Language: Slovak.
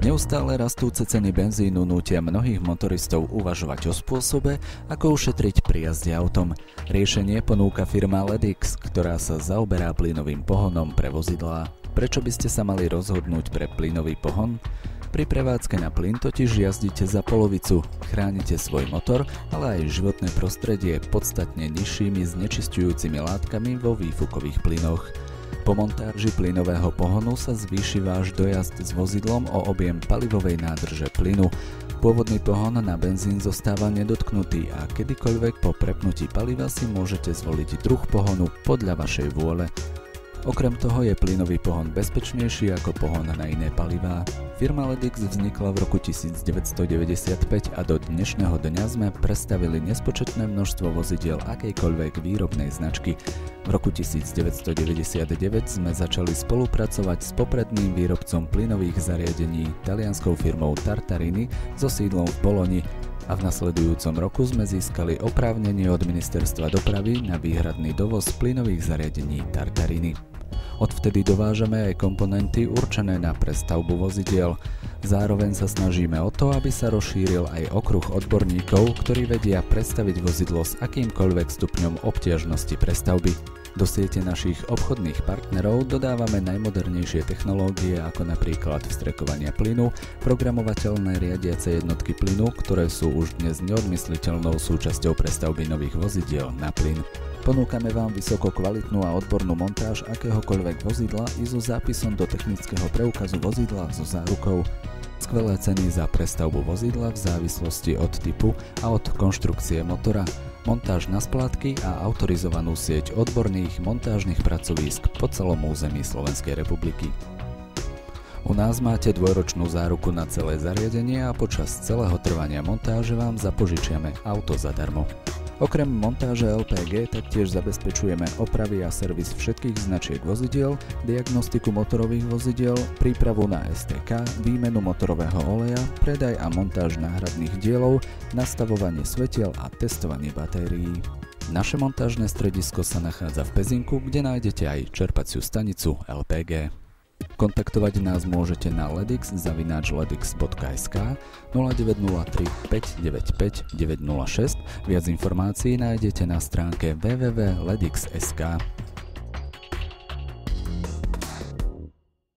Neustále rastúce ceny benzínu nútia mnohých motoristov uvažovať o spôsobe, ako ušetriť pri jazde autom. Riešenie ponúka firma LEDX, ktorá sa zaoberá plynovým pohonom pre vozidlá. Prečo by ste sa mali rozhodnúť pre plynový pohon? Pri prevádzke na plyn totiž jazdíte za polovicu, chránite svoj motor, ale aj životné prostredie podstatne nižšími znečisťujúcimi látkami vo výfukových plynoch. Po montáži plynového pohonu sa zvýši váš dojazd s vozidlom o objem palivovej nádrže plynu. Pôvodný pohon na benzín zostáva nedotknutý a kedykoľvek po prepnutí paliva si môžete zvoliť druh pohonu podľa vašej vôle. Okrem toho je plynový pohon bezpečnejší ako pohon na iné palivá. Firma LEDX vznikla v roku 1995 a do dnešného dňa sme predstavili nespočetné množstvo vozidiel akejkoľvek výrobnej značky. V roku 1999 sme začali spolupracovať s popredným výrobcom plynových zariadení, talianskou firmou Tartarini so sídlom v Boloni, a v nasledujúcom roku sme získali oprávnenie od Ministerstva dopravy na výhradný dovoz plynových zariadení Tartarini. Odvtedy dovážame aj komponenty určené na prestavbu vozidiel. Zároveň sa snažíme o to, aby sa rozšíril aj okruh odborníkov, ktorí vedia prestaviť vozidlo s akýmkoľvek stupňom obťažnosti prestavby. Do siete našich obchodných partnerov dodávame najmodernejšie technológie ako napríklad vstrekovania plynu, programovateľné riadiace jednotky plynu, ktoré sú už dnes neodmysliteľnou súčasťou prestavby nových vozidiel na plyn. Ponúkame vám vysoko kvalitnú a odbornú montáž akéhokoľvek vozidla i so zápisom do technického preukazu vozidla so zárukou. Skvelé ceny za prestavbu vozidla v závislosti od typu a od konštrukcie motora, montáž na splátky a autorizovanú sieť odborných montážnych pracovísk po celom území Slovenskej republiky. U nás máte dvojročnú záruku na celé zariadenie a počas celého trvania montáže vám zapožičiame auto zadarmo. Okrem montáže LPG taktiež zabezpečujeme opravy a servis všetkých značiek vozidiel, diagnostiku motorových vozidiel, prípravu na STK, výmenu motorového oleja, predaj a montáž náhradných dielov, nastavovanie svetiel a testovanie batérií. Naše montážne stredisko sa nachádza v Pezinku, kde nájdete aj čerpaciu stanicu LPG. Kontaktovať nás môžete na ledix@ledix.sk 0903 595 906. Viac informácií nájdete na stránke www.ledix.sk.